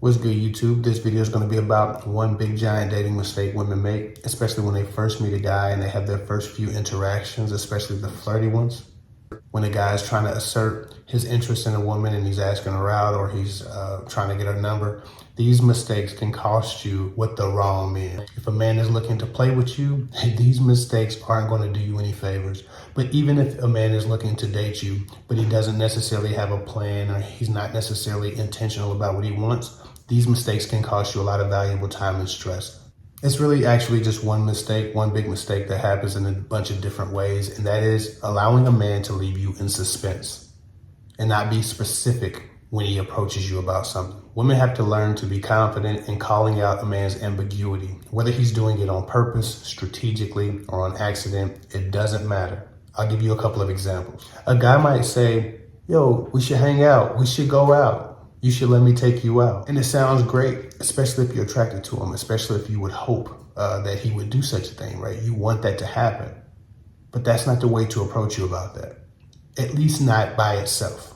What's good, YouTube? This video is going to be about one big giant dating mistake women make, especially when they first meet a guy and they have their first few interactions, especially the flirty ones. When a guy is trying to assert his interest in a woman and he's asking her out or he's trying to get her number, these mistakes can cost you with the wrong man. If a man is looking to play with you, these mistakes aren't going to do you any favors. But even if a man is looking to date you, but he doesn't necessarily have a plan or he's not necessarily intentional about what he wants, these mistakes can cost you a lot of valuable time and stress. It's really actually just one mistake, one big mistake that happens in a bunch of different ways, and that is allowing a man to leave you in suspense and not be specific when he approaches you about something. Women have to learn to be confident in calling out a man's ambiguity. Whether he's doing it on purpose, strategically, or on accident, it doesn't matter. I'll give you a couple of examples. A guy might say, yo, we should hang out, we should go out. You should let me take you out. And it sounds great, especially if you're attracted to him, especially if you would hope that he would do such a thing, right? You want that to happen. But that's not the way to approach you about that. At least not by itself.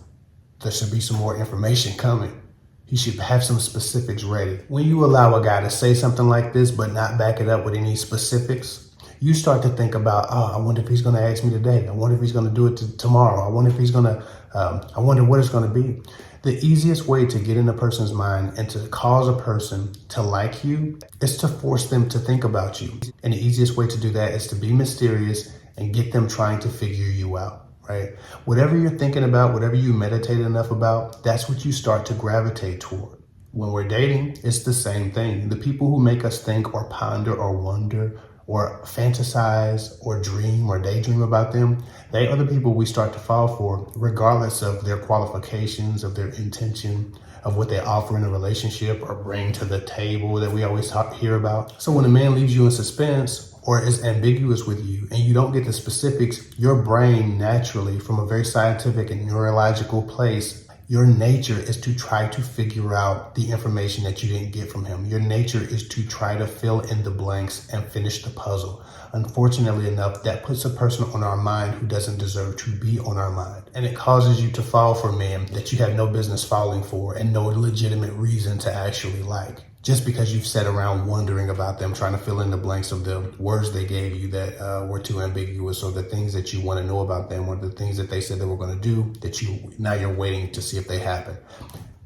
There should be some more information coming. He should have some specifics ready. When you allow a guy to say something like this, but not back it up with any specifics, you start to think about, oh, I wonder if he's going to ask me today. I wonder if he's going to do it tomorrow. I wonder if he's going to, I wonder what it's going to be. The easiest way to get in a person's mind and to cause a person to like you is to force them to think about you. And the easiest way to do that is to be mysterious and get them trying to figure you out, right? Whatever you're thinking about, whatever you meditate enough about, that's what you start to gravitate toward. When we're dating, it's the same thing. The people who make us think or ponder or wonder or fantasize or dream or daydream about them, they are the people we start to fall for, regardless of their qualifications, of their intention, of what they offer in a relationship or bring to the table that we always hear about. So when a man leaves you in suspense or is ambiguous with you and you don't get the specifics, your brain naturally, from a very scientific and neurological place, your nature is to try to figure out the information that you didn't get from him. Your nature is to try to fill in the blanks and finish the puzzle. Unfortunately enough, that puts a person on our mind who doesn't deserve to be on our mind. And it causes you to fall for men that you have no business falling for and no legitimate reason to actually like. Just because you've sat around wondering about them, trying to fill in the blanks of the words they gave you that were too ambiguous, or the things that you want to know about them, or the things that they said they were going to do that now you're waiting to see if they happen.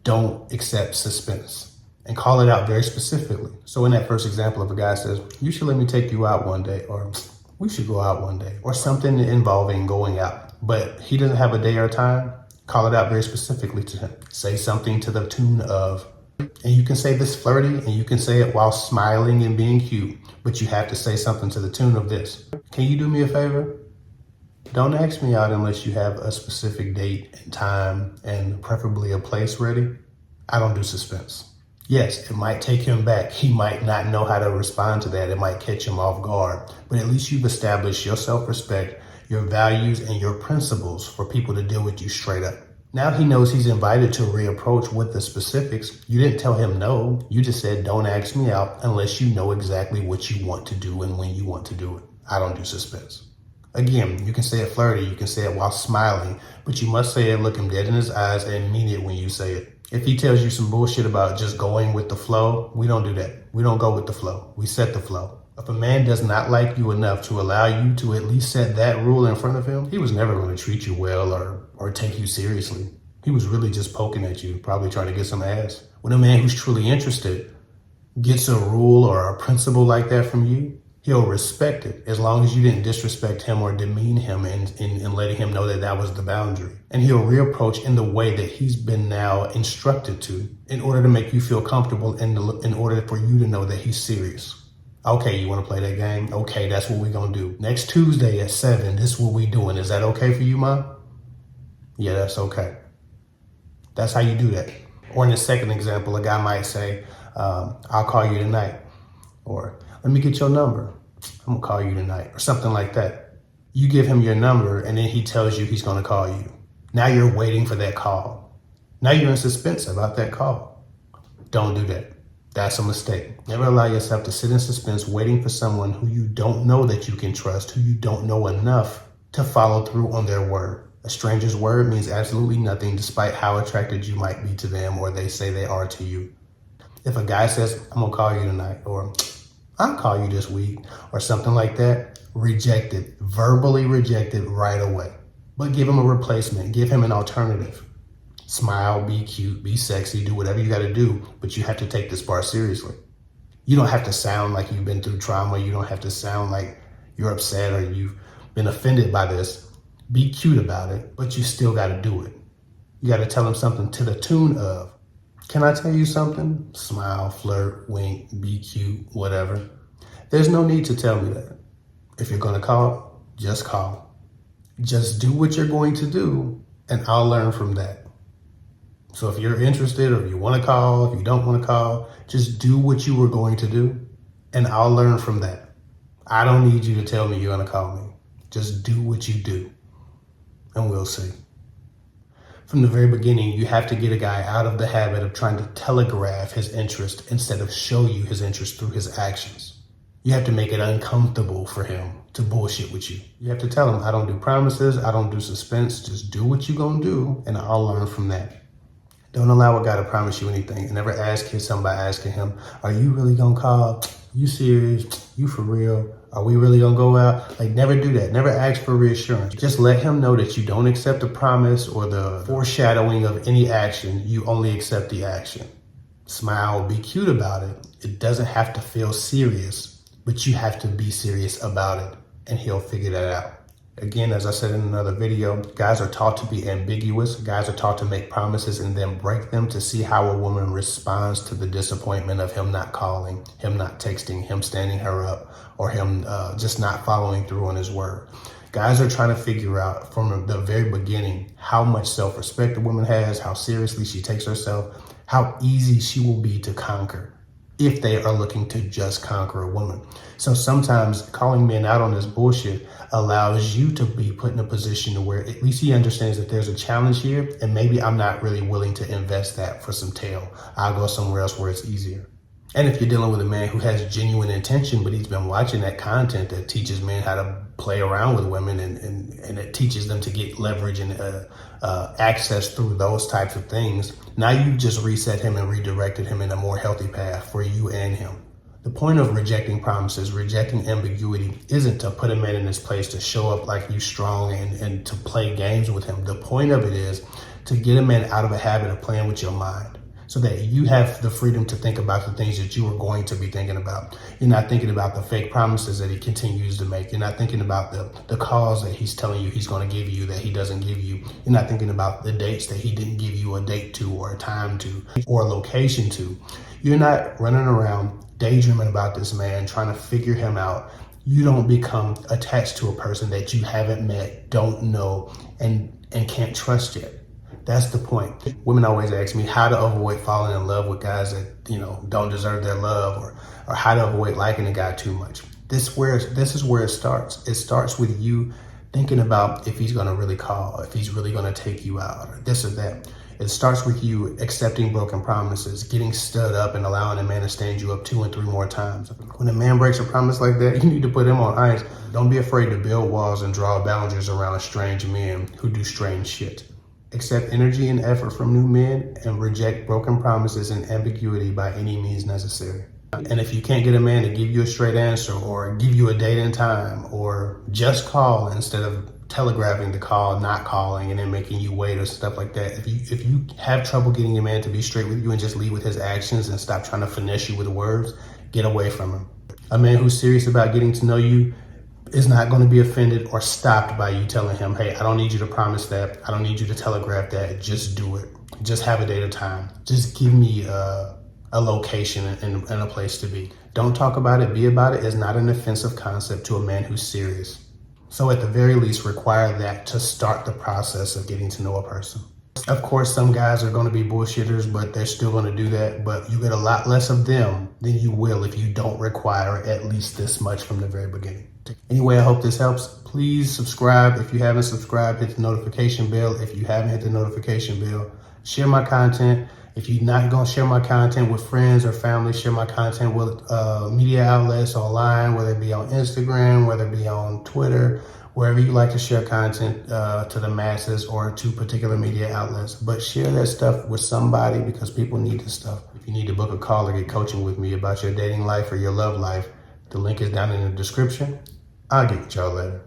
Don't accept suspense and call it out very specifically. So in that first example, if a guy says, you should let me take you out one day, or we should go out one day, or something involving going out, but he doesn't have a day or time, call it out very specifically to him. Say something to the tune of, and you can say this flirty and you can say it while smiling and being cute, but you have to say something to the tune of this. Can you do me a favor? Don't ask me out unless you have a specific date and time and preferably a place ready. I don't do suspense. Yes, it might take him back. He might not know how to respond to that. It might catch him off guard, but at least you've established your self-respect, your values, and your principles for people to deal with you straight up. Now he knows he's invited to reapproach with the specifics. You didn't tell him no. You just said, don't ask me out unless you know exactly what you want to do and when you want to do it. I don't do suspense. Again, you can say it flirty, you can say it while smiling, but you must say it, look him dead in his eyes and mean it when you say it. If he tells you some bullshit about just going with the flow, we don't do that. We don't go with the flow. We set the flow. If a man does not like you enough to allow you to at least set that rule in front of him, he was never going to treat you well or take you seriously. He was really just poking at you, probably trying to get some ass. When a man who's truly interested gets a rule or a principle like that from you, he'll respect it as long as you didn't disrespect him or demean him in letting him know that that was the boundary. And he'll reapproach in the way that he's been now instructed to in order to make you feel comfortable and in order for you to know that he's serious. Okay, you want to play that game? Okay, that's what we're going to do. Next Tuesday at 7, this is what we're doing. Is that okay for you, Mom? Yeah, that's okay. That's how you do that. Or in the second example, a guy might say, I'll call you tonight. Or let me get your number. I'm going to call you tonight. Or something like that. You give him your number and then he tells you he's going to call you. Now you're waiting for that call. Now you're in suspense about that call. Don't do that. That's a mistake. Never allow yourself to sit in suspense waiting for someone who you don't know that you can trust, who you don't know enough to follow through on their word. A stranger's word means absolutely nothing despite how attracted you might be to them or they say they are to you. If a guy says, I'm gonna call you tonight, or I'll call you this week, or something like that, reject it. Verbally reject it right away. But give him a replacement. Give him an alternative. Smile, be cute, be sexy, do whatever you gotta do, but you have to take this part seriously. You don't have to sound like you've been through trauma. You don't have to sound like you're upset or you've been offended by this. Be cute about it, but you still gotta do it. You gotta tell him something to the tune of, can I tell you something? Smile, flirt, wink, be cute, whatever. There's no need to tell me that. If you're gonna call, just call. Just do what you're going to do, and I'll learn from that. So if you're interested, or if you wanna call, if you don't wanna call, just do what you were going to do, and I'll learn from that. I don't need you to tell me you're gonna call me. Just do what you do, and we'll see. From the very beginning, you have to get a guy out of the habit of trying to telegraph his interest instead of show you his interest through his actions. You have to make it uncomfortable for him to bullshit with you. You have to tell him, I don't do promises, I don't do suspense, just do what you're gonna do, and I'll learn from that. Don't allow a guy to promise you anything, and never ask him by asking him, are you really gonna call? You serious? You for real? Are we really gonna go out? Like, never do that. Never ask for reassurance. Just let him know that you don't accept a promise or the foreshadowing of any action. You only accept the action. Smile, be cute about it. It doesn't have to feel serious, but you have to be serious about it, and he'll figure that out. Again, as I said in another video, guys are taught to be ambiguous. Guys are taught to make promises and then break them to see how a woman responds to the disappointment of him not calling, him not texting, him standing her up, or him just not following through on his word. Guys are trying to figure out from the very beginning how much self-respect a woman has, how seriously she takes herself, how easy she will be to conquer if they are looking to just conquer a woman. So sometimes calling men out on this bullshit allows you to be put in a position to where at least he understands that there's a challenge here, and maybe I'm not really willing to invest that for some tail. I'll go somewhere else where it's easier. And if you're dealing with a man who has genuine intention, but he's been watching that content that teaches men how to play around with women and it teaches them to get leverage and access through those types of things, now you've just reset him and redirected him in a more healthy path for you and him. The point of rejecting promises, rejecting ambiguity, isn't to put a man in his place to show up like you strong and to play games with him. The point of it is to get a man out of a habit of playing with your mind, so that you have the freedom to think about the things that you are going to be thinking about. You're not thinking about the fake promises that he continues to make. You're not thinking about the calls that he's telling you he's going to give you that he doesn't give you. You're not thinking about the dates that he didn't give you a date to, or a time to, or a location to. You're not running around daydreaming about this man, trying to figure him out. You don't become attached to a person that you haven't met, don't know, and can't trust yet. That's the point. Women always ask me how to avoid falling in love with guys that, don't deserve their love, or how to avoid liking a guy too much. This is where it starts. It starts with you thinking about if he's going to really call, if he's really going to take you out, or this or that. It starts with you accepting broken promises, getting stood up and allowing a man to stand you up 2 and 3 more times. When a man breaks a promise like that, you need to put him on ice. Don't be afraid to build walls and draw boundaries around strange men who do strange shit. Accept energy and effort from new men, and reject broken promises and ambiguity by any means necessary. And if you can't get a man to give you a straight answer, or give you a date and time, or just call instead of telegraphing the call, not calling, and then making you wait or stuff like that. If you have trouble getting a man to be straight with you and just lead with his actions and stop trying to finesse you with words, get away from him. A man who's serious about getting to know you is not going to be offended or stopped by you telling him, hey, I don't need you to promise that. I don't need you to telegraph that. Just do it. Just have a date or time. Just give me a location and a place to be. Don't talk about it, be about it is not an offensive concept to a man who's serious. So at the very least, require that to start the process of getting to know a person. Of course, some guys are going to be bullshitters, but they're still going to do that. But you get a lot less of them than you will if you don't require at least this much from the very beginning. Anyway, I hope this helps. Please subscribe. If you haven't subscribed, hit the notification bell. If you haven't hit the notification bell, share my content. If you're not going to share my content with friends or family, share my content with media outlets online, whether it be on Instagram, whether it be on Twitter, wherever you like to share content to the masses or to particular media outlets. But share that stuff with somebody because people need this stuff. If you need to book a call or get coaching with me about your dating life or your love life, the link is down in the description. I'll get with y'all later.